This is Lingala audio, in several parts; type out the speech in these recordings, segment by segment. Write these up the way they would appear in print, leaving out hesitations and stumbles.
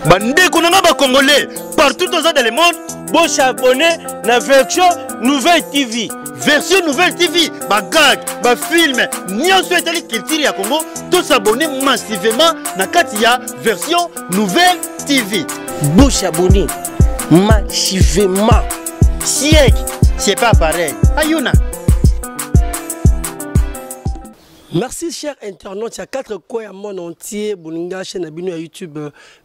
Bande konanga ba Congolais partout dans le monde. Bon s'abonner na version Nouvelle TV. Version Nouvelle TV, ba gag, ba film, nyonso etali culture ya Congo, tous s'abonner massivement na kati ya version Nouvelle TV. Bon s'abonner massivement. Siek, c'est pas pareil. Ayuna. Merci chers internautes, il y a 4 coins à monde entier, Boninga chaîne Abino à YouTube,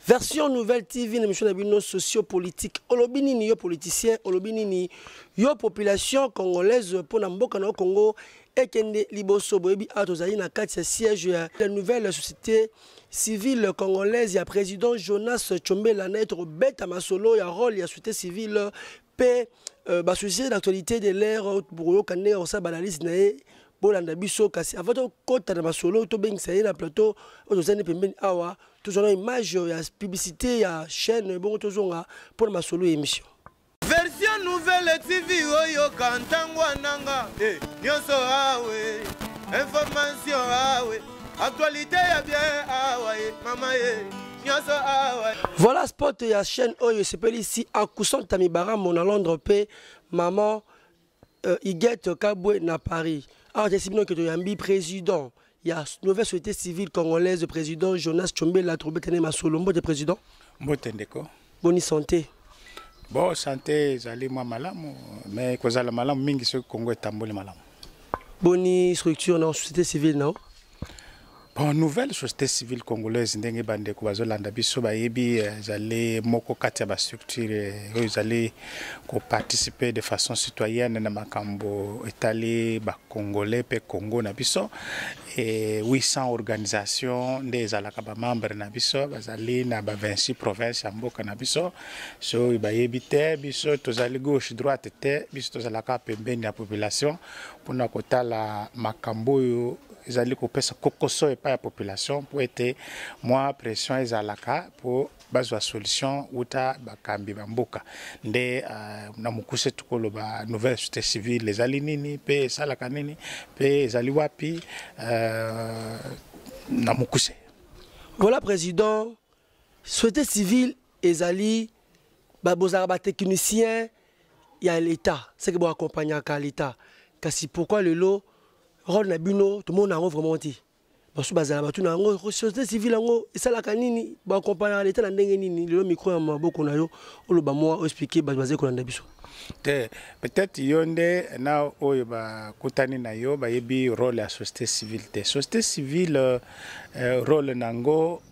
version Nouvelle TV, émission Abino socio-politique, Olobini ni yo politicien, Olobini ni yo population congolaise pour Namboka no Congo et Kende Liboso Boebi Atozali na 4 siège la nouvelle société civile congolaise, il y a président Jonas Tchombela Naître Beta Masolo, il y a rôle, il y a société civile, paix, société d'actualité de l'ère pour yo Kande on sa banalise nae. Bolanda biso kasi avant de kota na masolo to bengisa na plateau ozozane pembeni awa toujours une image ya publicité ya chaîne bon tozonga pour masolo émission version Nouvelle TV oyo kantangwa nanga nyonso awe information awe actualité ya bien awa mama nyonso awe. Voilà spot ya chaîne oyo s'appelle ici Akusan Tamibara mon à Londres pe maman Iguette Kabwe na Paris. Alors, c'est bien que tu es président. Il y a une nouvelle société civile congolaise, le président Jonas Tchombela Troubetene Masolombo, le président. Bonne santé. Bon santé, j'allais moi malam, mais quand j'allais malam, mingi ce Congo est tamboli malam. Bonne structure dans la société civile, non? Bon, nouvelle société civile congolaise, ndenge bande ko bazolanda biso ba yebi j'allais moko kati ba structure j'allais ko participer de façon citoyenne na makambo étalé ba congolais pe Congo na biso et 800 organisations des alaka ba membres na biso bazali na ba 26 provinces ya mboka na biso so ba yebi te biso tozali gauche droite te biso tozalaka pembeni ya population pona kotala makambo yo ezali kopesa kokoso epa ya population pour être moi pression ezalaka pour bazwa solution uta bakambi bamboka nde na mukuse tukolo ba nouvelle société civile ezali nini pe salaka nini pe ezali wapi na mukuse. Voilà président société civile ezali babozara ba technicien ya l'état c'est que bon accompagner à l'état kasi pourquoi le lot rôle na bino tout le monde a vraiment dit parce que bazala batu na ngo société civile ngo esala kanini ba accompagner l'état na ndenge nini le micro ya maboko na yo oloba moi expliquer baze ko na biso te peut-être yonde na oyo ba kutani na yo ba yebi rôle ya société civile te société civile rôle nango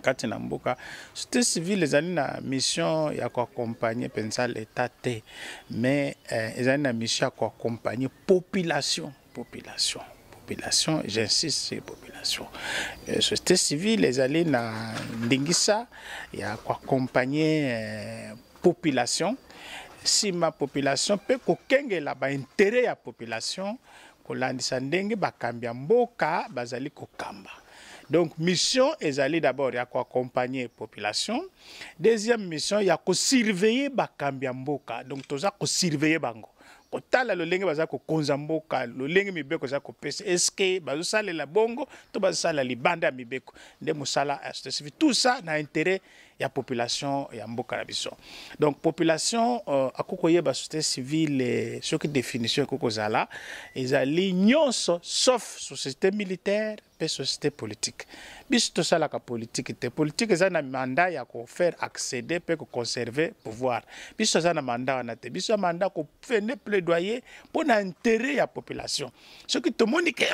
kati na mboka société civile ezali na mission ya ko accompagner pensa l'état te mais ezali na mission ya ko accompagner population j'insiste sur population société civile ezali na ndingisa ya ko accompagner population si ma population peut ko kengela ba intérêt ya population ko landisa ndenge bakambi ya mboka bazali ko kamba. Donc, mission est allée d'abord à accompagner la population. Deuxième mission, il y a surveiller Bakambiamboka. Donc, tout ça, surveiller Bango. Kotala lo lenge baza ko konzamboka lo lenge mibeko za ko pesa eske bazo sala la bongo to bazo sala libanda mibeko nde musala tout ça na intérêt ya population ya mboka na biso. Donc population akokoye ba société civile ce qui définition koko zala ezali nyonso sauf société militaire pe société politique. Biso to sala ka politique te politique za na mandat ya ko faire accéder pe ko conserver pouvoir. Biso za na mandat na te biso mandat ko faire plaidoyer pour l'intérêt de la population. Ce qui te montre que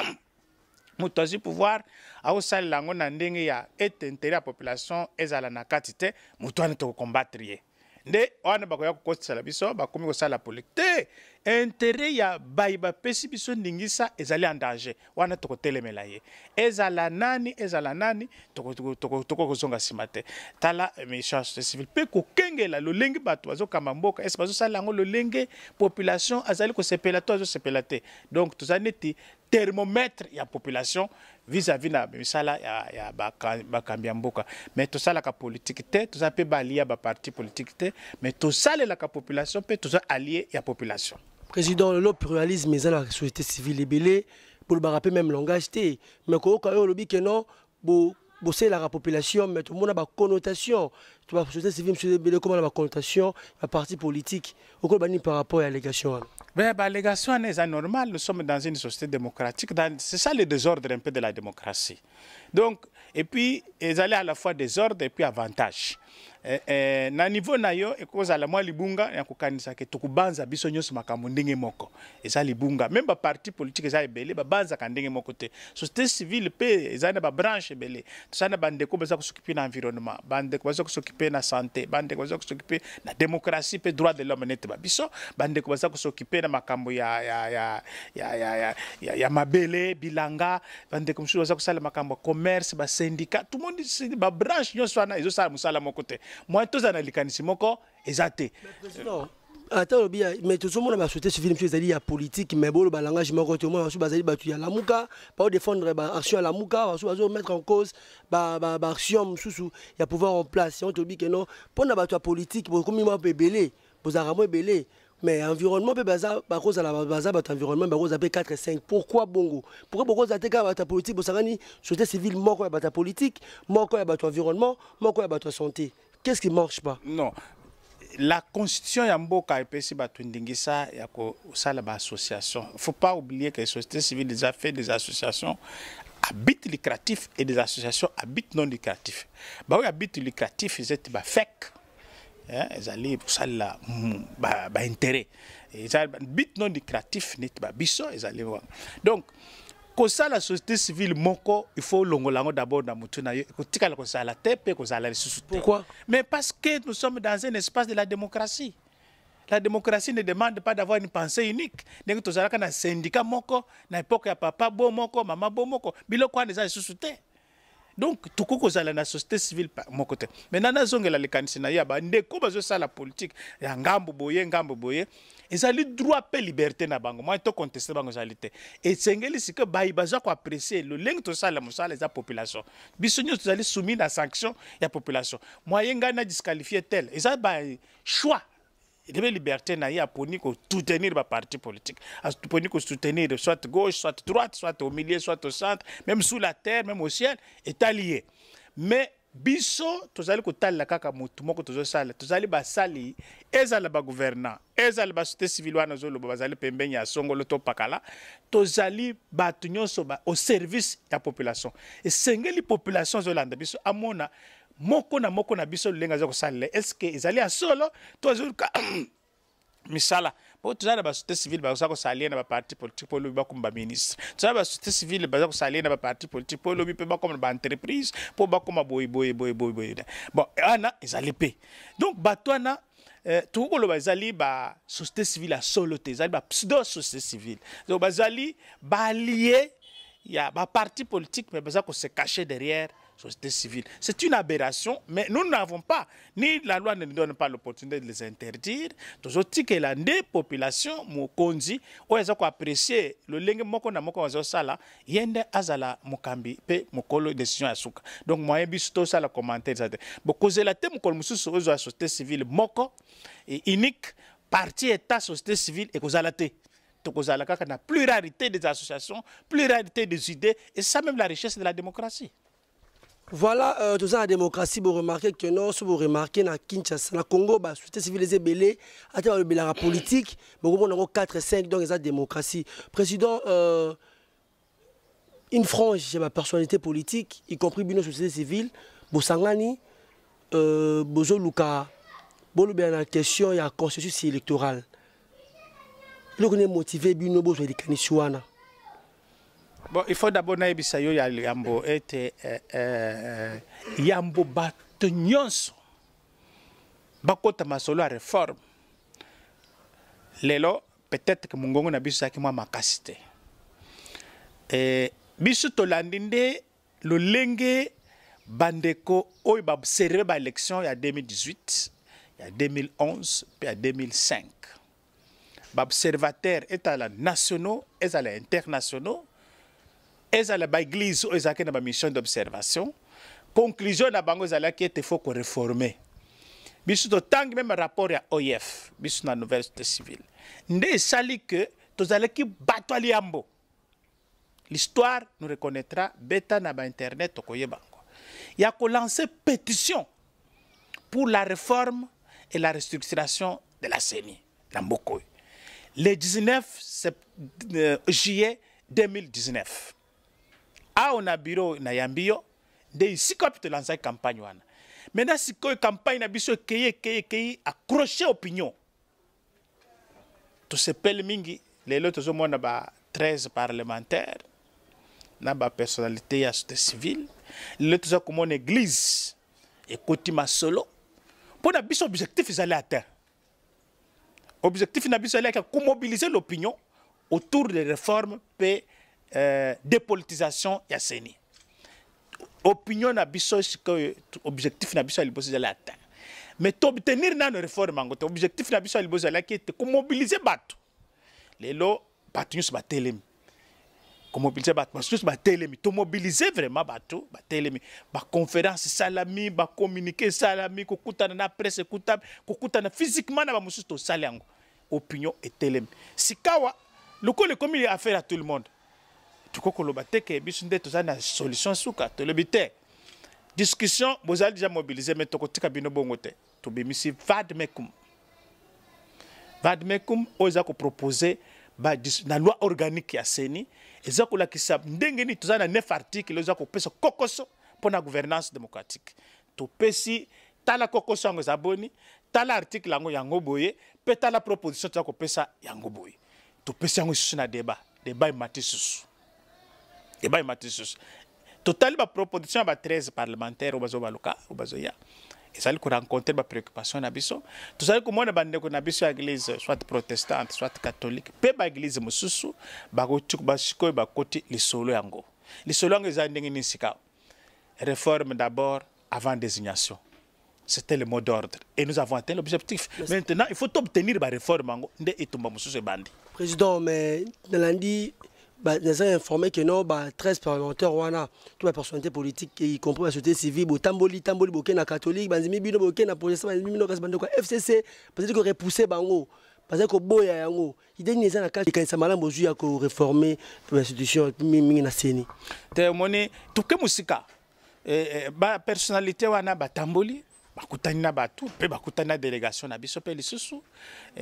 nous pouvoir au sal lango na ndenge ya et intérêt la population ezala na katite mutuana to combattre nde wana bakoya ko kotisa biso bakomi ko sala politique intérêt ya baiba pesi biso ndingisa ezali en danger wana to kotelemela ye ezala nani to kozonga simate tala mission civile pe ko kengela lo lengi bato bazo kamamboka es bazo sala ngo lo lengi population azali ko sepela to azo sepela te donc tozaneti thermomètre ya population vis-à-vis na misala ya bakambi mboka mais to sala ka politique te to za pe balia ba parti politique te mais to sala la ka population pe to za allié ya population. Président le pluralisme est la société civile belé pour le rappeler même langage te mais ko ka yo lobi que non bo bosser la population, mais tout le monde a une connotation. Tu vas société civile, comment la connotation, la partie politique. Au par rapport à l'allégation. Ben, l'allégation est normale. Nous sommes dans une société démocratique. C'est ça le désordre un peu de la démocratie. Donc, et puis, ils allaient à la fois désordre et puis avantage. Na niveau na yo ekoza la mwa libunga ya kukanisa ke tukubanza biso nyonso makambo ndenge moko eza libunga même ba parti politique eza ebele ba banza ka ndenge moko te société civile pe eza na ba branche ebele tsana bandeko baza kusokipe na environnement bandeko baza kusokipe na santé bandeko baza kusokipe na démocratie pe droit de l'homme net ba biso bandeko baza kusokipe na makambo ya mabele bilanga bandeko msusu baza kusala makambo commerce ba syndicat tout le monde ba branche nyonso na ezo sala musala moko te. Moi, tous les analyses moko exacté. Attends, mais tout le monde a la société civile, il y a politique, mais bon, le langage moko tout le monde a battu à la mouka, pas défendre l'action à la mouka, mettre en cause l'action sous il y a pouvoir en place. Si on te dit que non, pour la battu à politique, pour comme il belé, pour aramo belé. Mais environnement peut baza ba cause à la baza ba environnement ba cause à 4 et 5. Pourquoi bongo? Pourquoi cause à ta politique pour sangani société civile moko ya ta politique, moko ya ba environnement, moko ya ba santé. Qu'est-ce qui marche pas? Non. La constitution ya mboka epesi batu ndingisa ya ko sala ba association. Faut pas oublier que les sociétés civiles déjà fait des associations à but lucratif et des associations à but non lucratif. Ba oui à but lucratif ils étaient ba fake. Ils allaient pour ça là intérêt ils allaient but non lucratif n'est pas biso ils allaient voir donc comme ça la société civile moko il faut longolango d'abord dans mutu na yo kotika la ça la tepe ko ça la sous. Pourquoi? Mais parce que nous sommes dans un espace de la démocratie. La démocratie ne demande pas d'avoir une pensée unique. Donc tu as un syndicat moko na époque ya papa bo moko maman bo moko biloko wana za sous. Donc, tout le monde dans la société civile, mon côté. Maintenant, nous avons la mécanisme, il y a des la politique, il y a ngambo boye, ils ont le droit à la liberté na bango. Moi, je conteste la réalité. Et c'est ce que baïbaza ko apprécier le leng to ça la population. Bisonyo tu allez soumis la sanction la population. Moi, yenga na disqualifier tel. Et ça choix. Il y a liberté na ya pour soutenir le parti politique, pour soutenir soit gauche, soit droite, soit au milieu, soit au centre, même sous la terre, même au ciel, est allié. Mais biso, tous allez kotal la kaka mutu moko tous sala, tous allez basali, ezala ba gouvernant, ezala ba société civile wana zolo bazali pembenya songolo to pakala, tous allez batu nyonso ba au service de la population. Et sengeli population zolanda biso amona moko na biso lenga za kosala est-ce que ils à solo toi misala pour tout ça la société civile ba ko salia na parti politique pour le ba comme ba ministre tout ça la société civile ba ko salia na parti politique pour le ba comme ba entreprise pour ba comme boy bon ana ils allaient payer donc batwana tout le bazali ba société civile à solo te zali ba pseudo société civile donc bazali ba lié il y a ba parti politique mais ba ko se cacher derrière société civile. C'est une aberration, mais nous n'avons pas, ni la loi ne nous donne pas l'opportunité de les interdire. Toujours que la population, mon konzi, ou ils ont apprécié le lingue moko na moko wazo sala, yende azala mukambi pe mokolo décision asuka. Donc moi bisto sala commentaire ça. Beaucoup la thème mokolo mususu ozo société civile moko et unique parti état société civile et kozalate. Tokozala kaka na pluralité des associations, pluralité des idées et ça même la richesse de la démocratie. Voilà, tout ça la démocratie, vous remarquez que non, si vous remarquez dans Kinshasa, dans Congo, la société civile est belée, à travers la politique, mais vous avez 4 et 5, donc il y a la démocratie. Président, une frange de la personnalité politique, y compris la société civile, Bosangani, Bozo Luka, bien la question, il y a un consensus électoral. Vous avez motivé, Bino Bozo de Kanisuana. Bon, il faut d'abord naïbisa yo ya yambo ete yambo batonyonso bakota masolo à réforme. Lelo peut-être que mungongo na bisoaki mwa makasite. Biso tolandinde lo lenge bandeko oyo ba observer ba élection ya 2018, ya 2011 puis ya 2005. Ba observateur état nationaux et internationaux. Ils ont l'église, ils ont une mission d'observation. Conclusion de bango zala qui était faut qu'on réformer. Bisu to tang même rapport à OIF, bisu na nouvelle société civile. Ndé sali que tous allez qui battu liambo. L'histoire nous reconnaîtra beta na ba internet to koye bango. Il y a lancé pétition pour la réforme et la restructuration de la CENI, Nambokoy. Le 19 juillet 2019. On a bureau na Yambio, de ici de lancer la campagne. Maintenant, si la campagne a biso accroché opinion. Tout ce pelle mingi, les autres ont 13 parlementaires, na ba personnalité à société civile, les autres ont comme une église et Kotima solo. Pour na biso objectif ils allaient atteindre. Objectif na biso allaient mobiliser l'opinion autour des réformes et dépolitisation ya CENI. Opinion na biso objectif na biso allaient atteindre. Mais obtenir une réforme, l'objectif na biso allait être mobiliser bateau. Les lots bateau se battelemi. Mobiliser bateau, mobiliser vraiment bateau, battelemi. Ba conférence salami, ba communiquer salami, kokutana na presse écoutable, kokutana physiquement na ba mususu to saliango. Opinion et telemi. Sikawa, le comme il a affaire à tout le monde. Tu crois que le bateau que biso ndeto za na solution suka, to le bité. Discussion, vous allez déjà mobiliser, mais tu as bien bongote. Tu as mis Vadmekum. Vadmekum, ils ont proposé la loi organique à CENI. Ils ont dit que tu as 9 articles, ils ont proposé kokoso pour la gouvernance démocratique. Tu as la kokoso en aboni, tu as l'article en yangoboye, puis tu as la proposition tu as proposé yangoboye. Tu as un débat, débat matissus. Débat matissus. Total, la proposition de 13 parlementaires au Bazobaluka, au Bazoya. Ils allaient rencontrer des préoccupations à Bisso. Tout ça, comme on a bandé qu'on a Bisso à l'église, soit protestante, soit catholique, peu à l'église Moussousou, Bagotuk, Bashiko, Bakoti, les solo yango. Les solo yango, ils ont dit nisika. Réforme d'abord avant désignation. C'était le mot d'ordre. Et nous avons atteint l'objectif. Maintenant, il faut obtenir la réforme. Président, mais dans lundi, nous avons informé que non, 13 parlementaires, toutes les personnalités politiques, y compris la société civile, Tamboli, Bokena catholique, Banzimi Bino Bokena protestant, Banzimi Bino FCC, parce que repoussé Bango, parce que Boya Yango, il y a des gens qui sont malades pour réformer l'institution, la CENI. Témoigner, tout que musica, personnalité wana Tamboli. Bakutani na batu pe bakutani na délégation na biso pe lisusu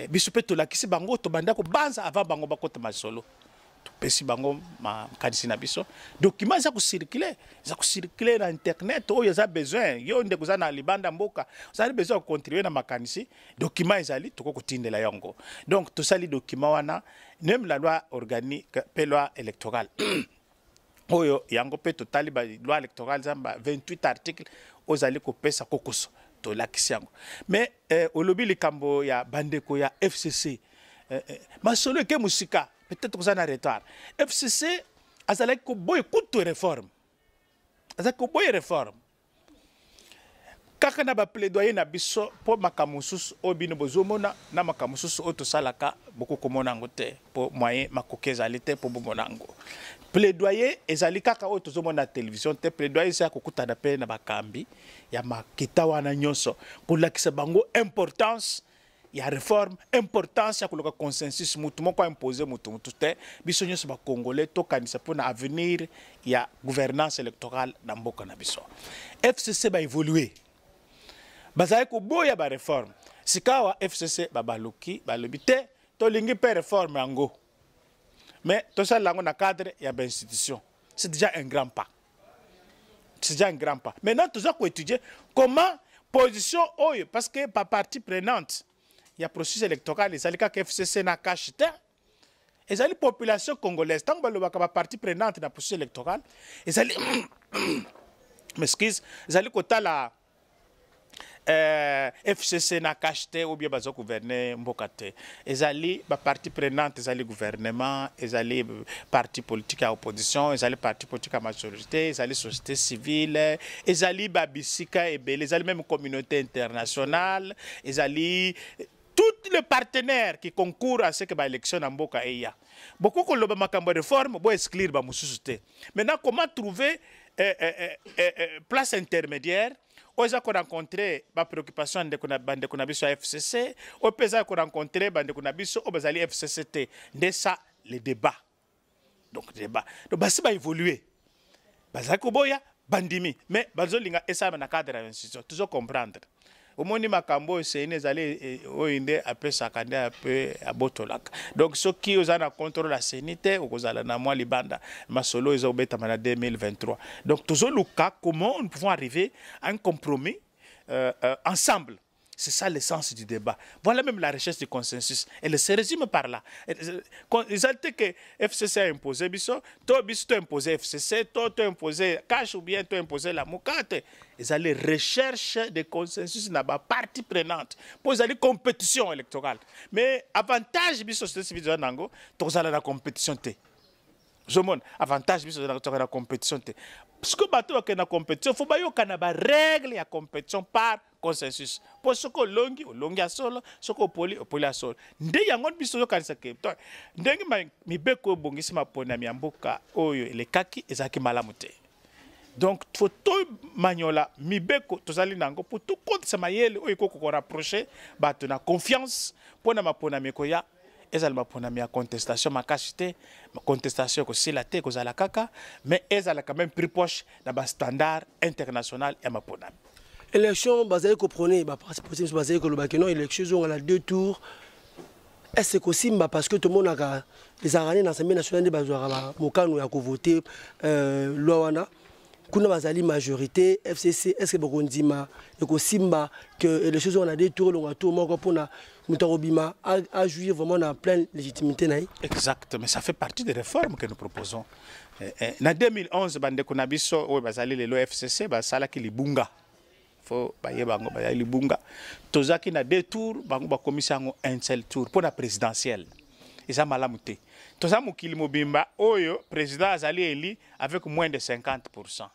biso pe to lakisi bango to banda ko banza avant bango bakota masolo to pesi bango ma kadisi na biso document za ko circuler na internet oyo za besoin yo nde kuza na libanda mboka za besoin ko contribuer na makanisi document ezali to ko tindela yango donc to sali document wana même la loi organique pe loi électorale oyo yango pe totali ba loi électorale zamba 28 articles ozali ko pesa kokoso to lakisiango mais au lobby le kambo ya bandeko ya FCC masolo ke musika peut-être que ça na retard FCC azali ko boy kuto réforme azali ko boy réforme kaka na ba plaidoyer na biso po makamususu obino bozomona na makamususu oto salaka boko komona ngote po moyen makokeza lite po bomonango plaidoyer ezali kaka oto zomona na télévision te plaidoyer ça kokuta na pe na bakambi ya makita wana nyonso pour lakisa bango importance ya réforme importance ya koloka consensus mutu moko imposer mutu te biso nyonso ba congolais to kanisa po na avenir ya gouvernance électorale na mboka na biso FCC ba évoluer bazali ko boya ba réforme sikawa FCC babaluki balobi te to lingi pe réforme yango mais tout ça dans le cadre il y a une institution. C'est déjà un grand pas. C'est déjà un grand pas. Maintenant, tout ça qu'on étudier comment position parce que par partie prenante, il y a processus électoral, les alliés que FCC n'a caché. Et la population congolaise, tant que la partie prenante dans le processus électoral, les alliés, m'excuse, les alliés côté la FCC n'a caché ou bien bazo gouverner mbokate ezali ba parti prenante ezali gouvernement ezali parti politique à opposition ezali parti politique à majorité ezali société civile ezali ba bisika ebele ezali même communauté internationale ezali tous les partenaires qui concourent à ce que ba élection na mboka eya beaucoup ko loba makambo réforme bo exclure ba mususu te maintenant comment trouver place intermédiaire Ils ont rencontré des préoccupations de la FCC, ils ont rencontré des FCCT. C'est ça le débat. Donc, le débat. Donc, ça va évoluer. Bazakoboya, bandimi mais bazolinga esa na cadre ya institution toujours comprendre omoni makambo c'est les allées oinde après sakande après abotolaka donc ce qui aux na contrôle la sénité ou kozala na moi libanda masolo ils ont beta na 2023 donc toujours le cas comment nous pouvons arriver à un compromis ensemble. C'est ça l'essence du débat. Voilà même la recherche du consensus. Elle se résume par là. Ils ont dit que FCC a imposé, toi tu as imposé FCC, toi tu as imposé cash ou bien tu as imposé la moukate. Ils ont la recherche de consensus dans la partie prenante. Pour ils ont compétition électorale. Mais avantage, c'est que tu as la compétition. Je montre avantage de la compétition. Parce que bateau que la compétition, faut pas y avoir règle ya compétition par consensus. Pour ce que longi a solo, ce que poli a solo. Nde yangon biso yo kanisa ke. Ndenge mi beko bongisi ma pona mi amboka oyo le kaki ezaki malamute. Donc photo manyola mi beko tozali nango pour tout compte sama yele oyo ko rapprocher bato na confiance pona ma pona mekoya. Ezalma pona mi contestation ma cachité ma contestation ko silate ko zala kaka mais ezala quand même plus proche na ba standard international ya mapona élection bazali ko prôner ba parti bazali ko lobaki non élection on a 2 tours est-ce que simba parce que tout le monde a les arranées dans l'Assemblée nationale de bazwara mokano ya ko voter loi wana kuna bazali majorité FCC est-ce que bokondima eko simba que les choses on a 2 tours on a tout moko pona Moutarobima a joué vraiment dans pleine légitimité. Exact, mais ça fait partie des réformes que nous proposons. En 2011, Bandeko Nabiso, le FCC, Basala qui libunga. Faut bailler bango bailler libunga. Tozaki na 2 tours, bango ba commission un seul tour pour la présidentielle. Et ça malamouté. Toza mukili mobimba, oyo président azali élu avec moins de 50%.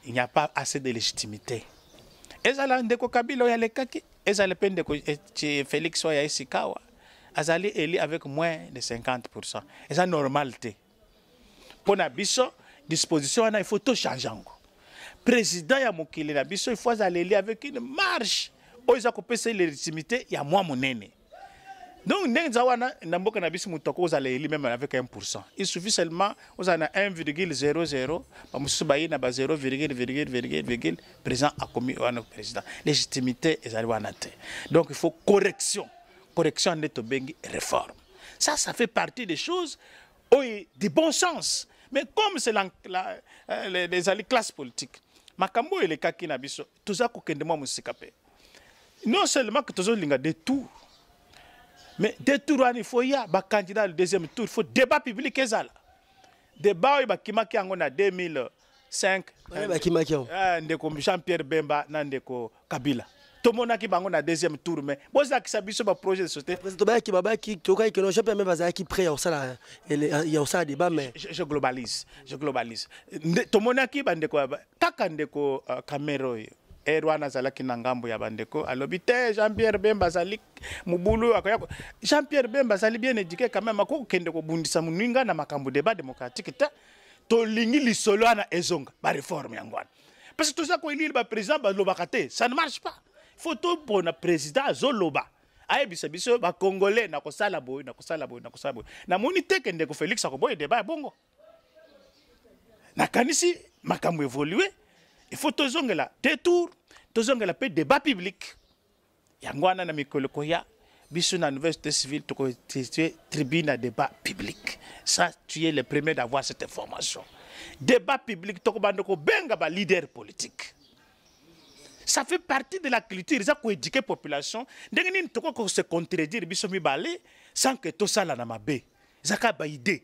Il n'y a pas assez de légitimité. Ezala ndeko Kabila ya lekaki. Ezali pende ko Félix Oya Isikawa azali eli avec moins de 50%. Et ça normalité. Pour na biso disposition il faut tout changer encore. Président ya mokili na biso il faut azali eli avec une marge oza ko pesa légitimité ya moi monene. Donc ndenza wana na mboka na biso mutoko ozali eli même avec 1%. Il suffit seulement ozana 1,00 ba mususu bayi na ba 0,0 président a commis wana président. Légitimité ezali wana te. Donc il faut correction neto bengi réforme. Ça fait partie des choses du bon sens. Mais comme c'est les classes politiques, makambo ele kaki na biso toza ko kende mo musikape. Non seulement que tozo linga de tout. Mais deux tours, il faut y avoir candidat le deuxième tour. Il faut débat public. Débat, il y a en 2005. Jean-Pierre Bemba, Nandeko Kabila. Tout le monde a un deuxième tour. Mais vous avez un projet de société. Je globalise. Tout le monde a un caméra. Erwana zalaki na ngambo ya bandeko alobite Jean-Pierre Bemba zali mubulu akoyako Jean-Pierre Bemba zali bien éduqué quand même ako kende ko bundisa muninga na makambo débat démocratique ta to lingi lisolo na ezonga ba réforme yangwana parce que tout ça ko élire ba président ba lobakate ça ne marche pas il faut tout pour na président zoloba ayebisa biso ba congolais na kosala boy na monité kende ko Félix akoboy débat bongo na kanisi makambo évoluer. Il faut que la détour, que la paix débat public. Yangwana na mikolo koya, biso na nouvelle société civile to constituer tribune à débat public. Ça, tu es le premier d'avoir cette information. Débat public to bando ko benga ba leader politique. Ça fait partie de la culture, ça ko éduquer population. Ndenge ni to ko se contredire biso mi balé sans que to sala na mabe. Zaka ba idée.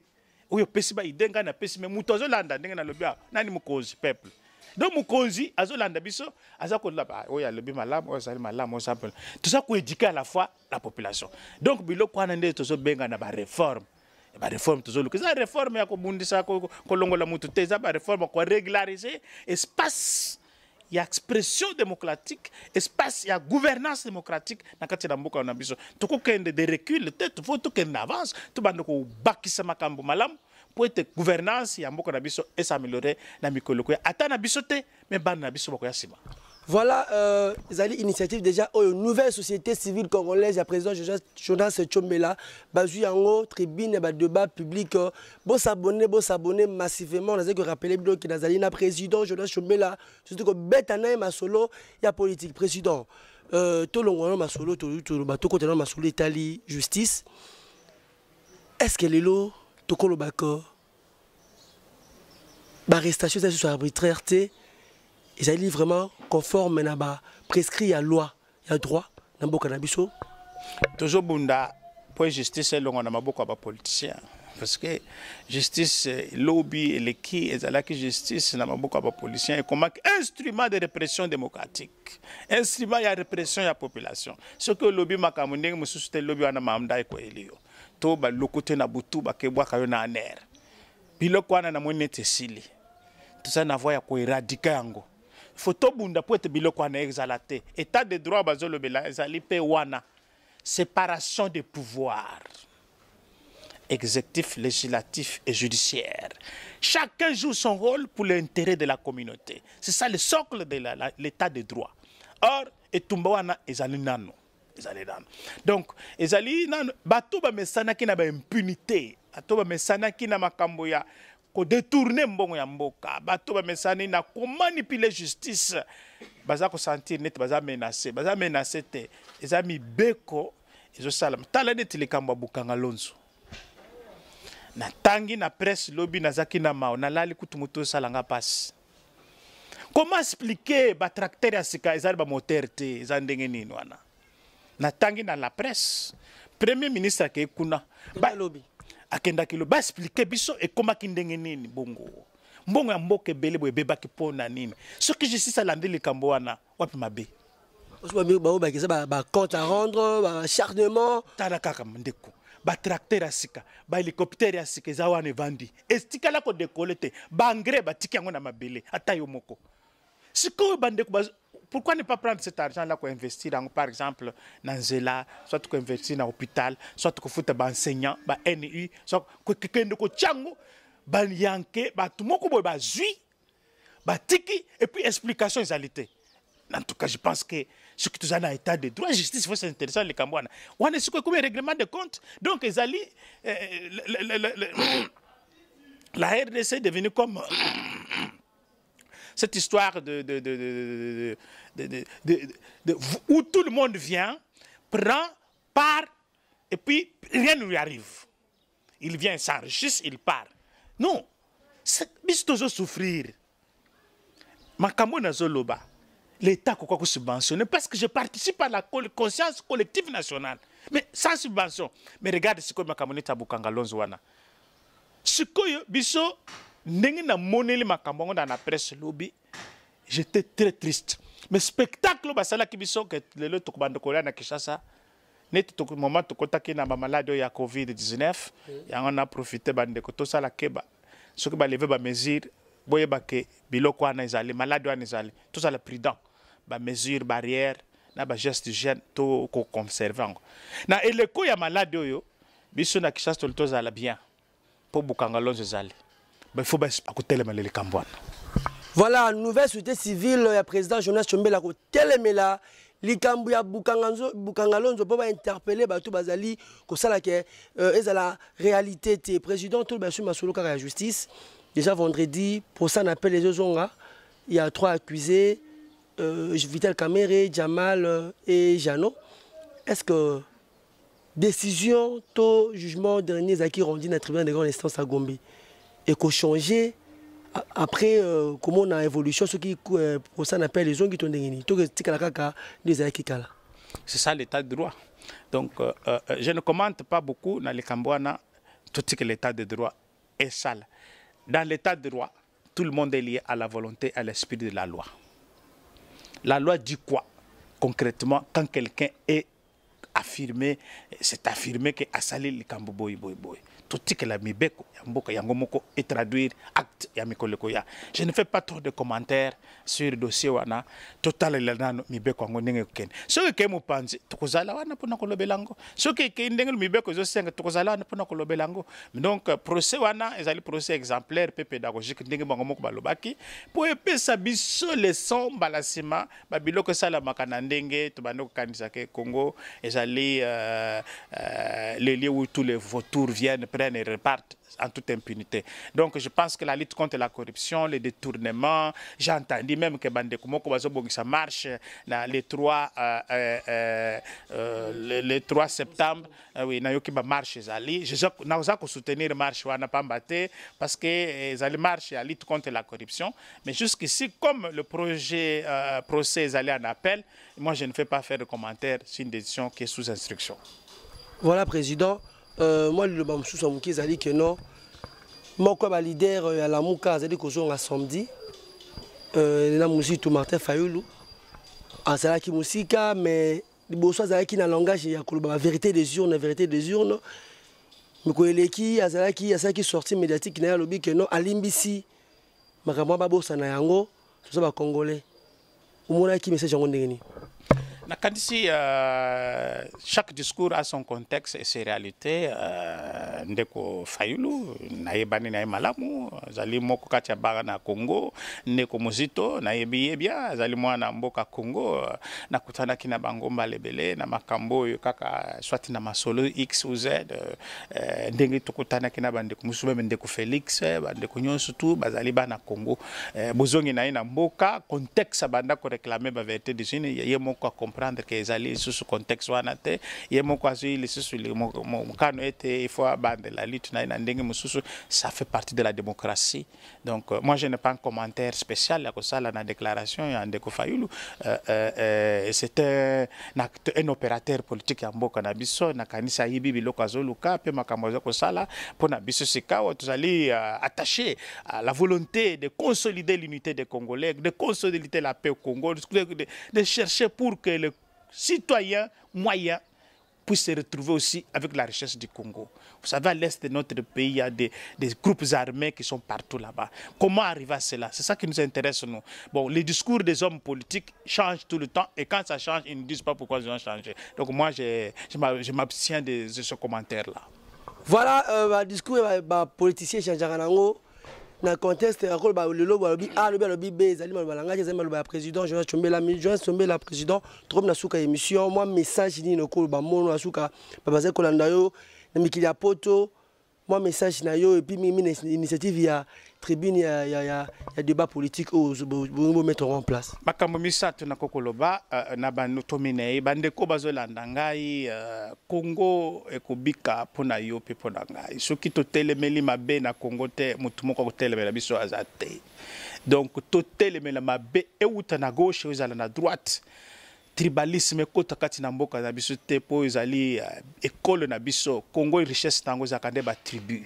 Oyo pesi ba idée ngana pesi me mutozo landa ndenge na lobia nani mukozi peuple. Donc mukonzi azolanda biso azako la oya lebi malamu ozali malamu simple tout ça pour éduquer à la fois la population. Donc biloko wana nde tozo benga na ba réforme tozo lukiza réforme ya ko bundisa ko longola mutu te za ba réforme ko régulariser espace ya expression démocratique espace ya gouvernance démocratique na kati na mboka na biso to ko kende de recul tête faut to kende avance to bando ko bakisa makambo malamu pour être gouvernance ya mboka na biso et s'améliorer na mikolo ko ata na biso te mais ban na biso bako ya sima. Voilà, les initiatives déjà, une nouvelle société civile congolaise, le président Jonas Tchombela, Bazui Yango, tribune, débat public, bon s'abonner massivement. On a dit que rappeler que Nazalina président Jonas Tchombela, surtout que Betana Masolo, il y a politique président. Tout le monde Masolo, tout le bateau côté de Masolo, Italie, justice. Est-ce que les lots, tout le bako, l'arrestation sur arbitraire, ils allaient vraiment conforme à prescrit à loi, à droit dans le cannabis. Toujours bunda pour justice long on a beaucoup de politiciens parce que justice lobby et les qui et la justice n'a beaucoup de politiciens et comme instrument de répression démocratique, instrument de répression de la population. Ce que lobby makamunde musu c'était lobby wana mamda eko elio. To ba lokote na butu ba kebwa kayo na aner. Biloko wana na monete sili. Tout ça na voya ko éradiquer yango. Photo bunda pour être biloko na exalté. État de droit bazolo bela ezali pe wana. Séparation des pouvoirs. Exécutif, législatif et judiciaire. Chacun joue son rôle pour l'intérêt de la communauté. C'est ça le socle de l'état de droit. Or, etumba wana ezali nano. Donc, ezali nano bato ba mesana ki na ba impunité. Bato ba mesana ki na makambo ya ko détourner mbongo ya mboka. Bato ba mesana na ko manipuler justice. Baza ko sentir net baza menacer te. Ezami beko ezo salam. Tala net likambo bukanga lonzo. Na tangi na presse lobby na zaki na mao na lali kutumuto salanga passe. Comment expliquer ba tracteur ya sika ezali ba moteur te ezandenge nini wana? Na tangi na la presse premier ministre ke kuna ba lobby akenda kilo ba expliquer biso e koma kindenge nini bongo. Mbongo ya mboke bele boye bebaki pona nini. Ce que justice alandi likambo wana wapi mabe. Ba compte à rendre, ba acharnement, tala kaka ndeko. Ba tracteur asika, ba hélicoptère asika zawane vandi. Estika la ko décoller te, ba engrais ba tiki yango na mabele ata yo moko. Siko bande ko pourquoi ne pas prendre cet argent là pour investir dans, par exemple dans Zela, soit ko investir dans hôpital, soit ko futa ba enseignant, ba NU, soit ko kende ko chango, ba yanke, ba tout moko boy ba zui, ba tiki et puis explication égalité. En tout cas, je pense que ce que tu as dans l'état de droit, justice, il faut s'intéresser les Cambouana. On a ce comme un règlement de compte. Donc, la RDC est devenue comme cette histoire où tout le monde vient, prend, part, et puis rien ne lui arrive. Il vient, s'enrichisse, il part. Non, c'est toujours souffrir. Makamona Zoloba. L'État quoi subventionner parce que je participe à la conscience collective nationale. Mais sans subvention. Mais regarde ce que ma communauté a bukanga lonzo wana. Ce que biso ndenge na moneli makambo dans la presse lobby, j'étais très triste. Mais spectacle basala ki biso que lelo to bande kola na Kinshasa. Net to moment to kotaki na ba malade ya COVID-19, ya on a profité bande ko to sala keba. Ce que ba lever ba mesure boye ba ke biloko wana ezali malade wana ezali. Tout ça le prudent. Ba mesure barrière na ba geste d'hygiène to ko conserver na eleko ya malade oyo biso na Kinshasa to zala bien pour bukanga lonzo zali ba faut ba akutelema le kambwana. Voilà, nouvelle société civile ya président Jonas Tchombela ko telemela likambu ya bukanga lonzo po ba interpeller bato bazali ko sala ke ezala réalité te président to ba su masolo ka ya justice déjà vendredi pour ça on appelle les Ozonga, il y a 3 accusés. Vital Kamere, Jamal et Jano. Est-ce que décision, tout jugement dernier qui rendu dans le tribunal de grande instance à Gombe et qu'on change après comment on a évolution ce qui pour ça on appelle les zones qui tombent c'est ça l'état de droit. Donc je ne commente pas beaucoup dans les Cambouana tout ce que l'état de droit est sale. Dans l'état de droit, tout le monde est lié à la volonté, à l'esprit de la loi. La loi dit quoi concrètement quand quelqu'un est affirmé que asali likambo boy. Tout que la mibeko yamboka yangomoko et traduire acte ya mikoleko ya. Je ne fais pas trop de commentaires sur le dossier wana total lanano mibeko ngo ndenge ken. So ke mo panzi tokozala wana pona kolobelango. So ke ndenge mibeko zo senga tokozala wana pona kolobelango. Donc procès wana ezali procès exemplaire pe pédagogique ndenge bango moko balobaki po epesa biso leçon balasima babiloko sala makana ndenge to bando kanisa ke Congo ezali les lieux où tous les vautours viennent et repartent en toute impunité. Donc je pense que la lutte contre la corruption, les détournements, j'ai entendu même que Bandeko Moko ça marche le 3 septembre, oui, nayoki ba marche zali. Je n'ose pas soutenir marche wana pambate parce que zali marche la lutte contre la corruption, mais jusqu'ici comme le projet procès est allé en appel, moi je ne fais pas faire de commentaires sur une décision qui est sous instruction. Voilà président. Moi, le Bamsou Samouki a dit que non. Moi, comme leader à la Mouka, a dit que je samedi. La musique, tout Martin Fayoulou. En Salaki Moussika, mais les Bossois, qui n'a langage, il y a la vérité des urnes, la vérité des urnes. Mais quand il est qui, il y a ça qui sorti médiatique, il y a lobby que non, à l'Imbisi, Makamwa Babo Sanayango, tout ça va congolais. Au moins, qui message en Gondéni. Nakandisi, chaque discours a son contexte et ses réalités. Ndeko Fayoulou, naebani na malamu, zali moko kati ya bara na Congo, ndeko Muzito, naebi yebia, zali mwana mboka Congo, nakutana kina bangomba lebele, na makambo kaka swati na masolo X ou Z, ndenge tukutana kina bandeko Musube, ndeko Félix, bandeko nyonso tu, bazali ba na Congo. Bozongi na ina mboka, contexte banda ko réclamer ba vérité des unes, yé moko a comprendre que les alliés sous ce contexte wana te, yé moko a suivi sous le mokano était il faut de la lutte ça fait partie de la démocratie. Donc moi je n'ai pas un commentaire spécial à ça la déclaration et Ndeko Fayoulou c'est un opérateur politique en Mboka na biso na kanisa yibi biloko azoluka pe makambo ko sala pona biso sikawa tozali attaché à la volonté de consolider l'unité des Congolais, de consolider la paix au Congo, de chercher pour que les citoyens moyens puissent se retrouver aussi avec la richesse du Congo. Vous savez, à l'est de notre pays, il y a des groupes armés qui sont partout là-bas. Comment arriver à cela? C'est ça qui nous intéresse, nous. Bon, les discours des hommes politiques changent tout le temps, et quand ça change, ils ne disent pas pourquoi ils ont changé. Donc moi, je m'abstiens de ce commentaire-là. Voilà, le discours des politiciens changeant dans le contexte, le président, je vais tomber la président, trop de souka émission, moi message ni no ko ba mono souka ba baze ko landayo na mikili ya poto, moi message na yo et puis mimi initiative ya tribune ya débat politique au mettre en place. Makambo misato na kokoloba na banotomine bandeko bazolanda ngai Congo ekobika pona yo pe pona ngai. Soki to telemeli mabe na Congo te mutu moko ko telemela biso azate. Donc to telemela mabe euta na gauche ezala na droite. Tribalisme kota kati na mboka na biso te po ezali école na biso Congo richesse tango zakande ba tribu.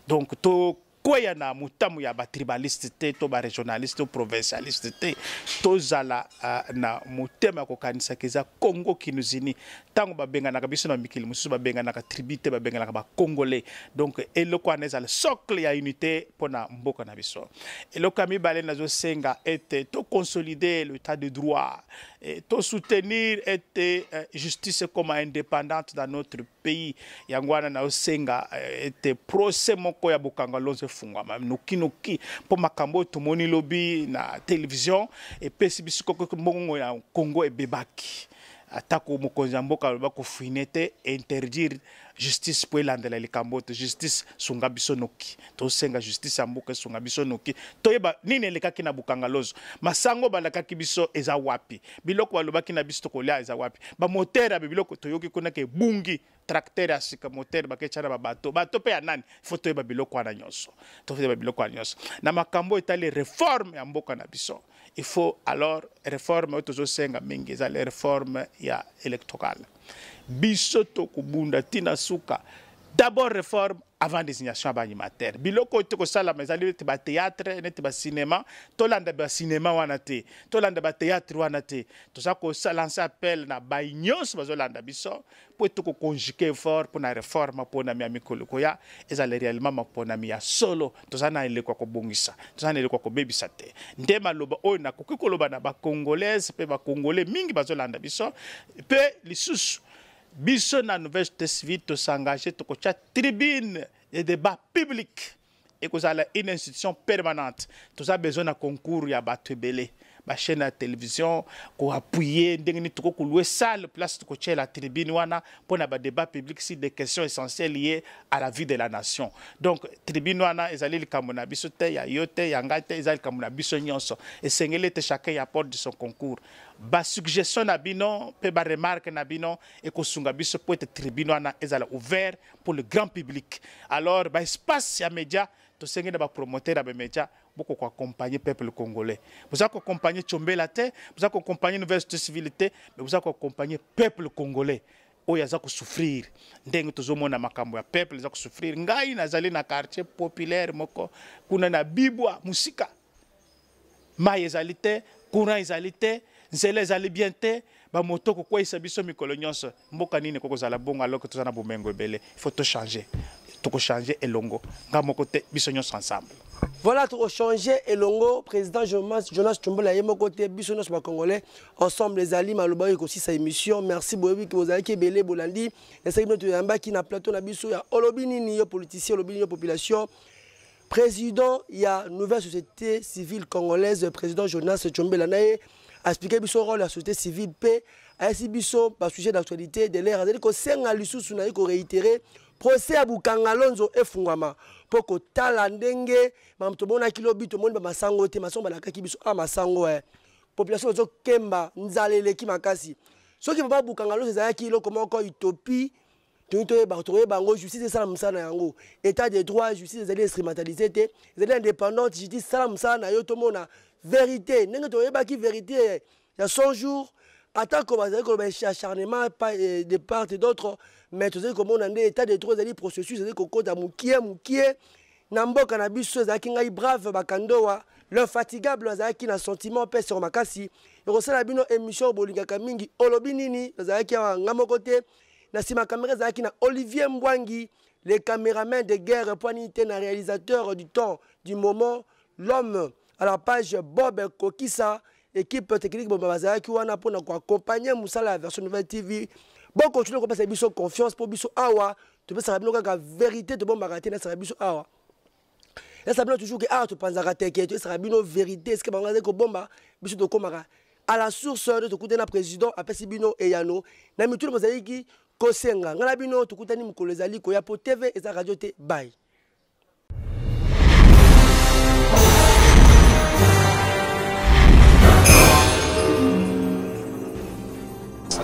Donc to koya na mutamu ya ba tribaliste te to ba régionaliste to provincialiste te to zala na mutema ko kanisa keza Congo kinuzini tango ba benga na biso na mikili mususu ba benga na tribu te ba benga na ba congolais. Donc eloko aneza le socle ya unité pona mboka na biso. Eloko mi bale na zo senga ete to consolider l'état de droit et to soutenir ete justice comme indépendante dans notre pays. Yangwana na senga ete procès moko ya bokanga lonze fungwa noki po makambo tumoni lobby na télévision et pesi bisiko ko mbongo ya Congo e bebaki atako mokonzi mboka ba ko finete interdire justice pour landela likamboto justice sunga biso noki to senga justice amboka sunga biso noki toyeba nini elekaki na bukanga lozo masango balakaki biso eza wapi biloko balobaki na biso kolia eza wapi ba moteur ya biloko toyoki kuna ke bungi tracteur asika moteur bakechana ba bato pe ya nani foto yeba biloko wana nyonso to yeba biloko wana nyonso na makambo etali réforme ya mboka na biso. Il faut alors réforme autozo senga mingi za réforme ya électorale biso to kubunda tina suka D'abord réforme avant désignation à animateur. Biloko te ko sala mais ali te ba théâtre, te ba cinéma, to landa ba cinéma wana te, to landa ba théâtre wana te. To ça ko lancer appel na ba nyos bazo landa biso, pour te ko conjuguer fort pour na réforme pour na mi amikolo koya, ezali réellement pour na mi ya solo, to ça na ile ko bongisa, to ça na ile ko bebisa te. Ndema loba o na ko koloba na ba congolaise pe ba congolais mingi bazo landa biso, pe lisusu biso na nouvelle civile to s'engager to kocha tribune et débat public et que ça une institution permanente tout ça besoin d'un concours ya batebele ba chaîne de télévision ko appuyer ndengeni to ko louer salle place to kocha la tribune wana pour na ba débat public sur des questions essentielles liées à la vie de la nation. Donc tribune wana ezali likamona biso te ya yote ya ngate ezali likamona biso nyonso et sengele te chacun apporte de son concours. Ba suggestion na bino pe ba remarque na bino et ko sunga biso pour être tribune wana ezala ouvert pour le grand public. Alors ba espace ya média to sengele ba promoteur ba média beaucoup ko accompagner peuple congolais. Vous accompagner Tchombela te, vous accompagner nouvelle civilité, mais vous accompagner peuple congolais. Oya za ko souffrir. Ndenge tozomona makambo ya peuple za ko souffrir. Ngai nazali na quartier populaire moko kuna na bibwa musika. Mai ezalité, courant ezalité, nzela ezali bien te, ba moto ko kwa isabiso mikolo nyonso. Mboka nini koko zala bonga alors que tozana bomengo ebele. Il faut tout changer. Tout changer elongo. Ngamo côté biso nyonso ensemble. Voilà, tout changer elongo, président Jonas Tchombela yemo côté biso nyonso ba congolais ensemble les alis maloba ko aussi sa émission. Merci boyebi que vous avez kebele bolandi. Essaye notre yamba qui na plateau na biso ya olobini ni yo politicien, olobini yo population. Président, il y a nouvelle société civile congolaise, président Jonas Tchombela nae expliquer biso rôle la société civile paix a biso ba sujet d'actualité de l'ère c'est que senga lisusu na ko réitérer procès à Bukangalonzo efungwama poko tala ndenge mamto bona kilobi to monde ba masango te masango ba kaki biso a masango population zo kemba nzalele ki makasi soki ba Bukangalonzo za ki loko moko utopie to ba to bango justice sala musana yango état de droit justice ezali instrumentalisé te ezali indépendante justice sala musana yo to mona vérité ndenge to yeba ki vérité ya 100 jours attaque comme acharnement de part et d'autre mais tu sais comment on a un état de droit des processus c'est que quand mukie namboka na biso za kinga brave bakandowa le fatigable za ki na sentiment pèse sur makasi et resala bino émission bolingaka mingi olobi nini za ki ngamo côté na sima caméra za ki na Olivier Mbwangi les caméramans de guerre poinité na réalisateur du temps du moment l'homme à la page Bob Kokisa équipe technique Bobaza qui wana pour accompagner Moussala version nouvelle TV. Bon continuer comme ça biso confiance pour biso awa tu peux savoir que la vérité de bon maraté na ça biso awa. Là ça toujours que tu penses à rater que tu ça bino vérité est-ce que bangaze ko bomba biso to komara à la source de to kutena président apesi bino eyano na mitulu bazali ki kosenga ngala bino to kutani mukolo ezali ko ya po TV et za radio te bye.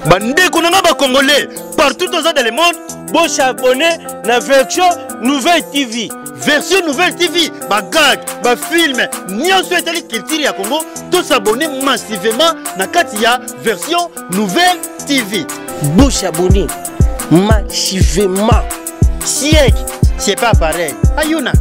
Bandé konanga ba congolais partout dans le monde bon s'abonner na version nouvelle TV. Version nouvelle TV ba gag ba film nyonso etali culture ya Congo to s'abonner massivement na kati ya version nouvelle TV. Bon s'abonner massivement. C'est pas pareil. Ayuna.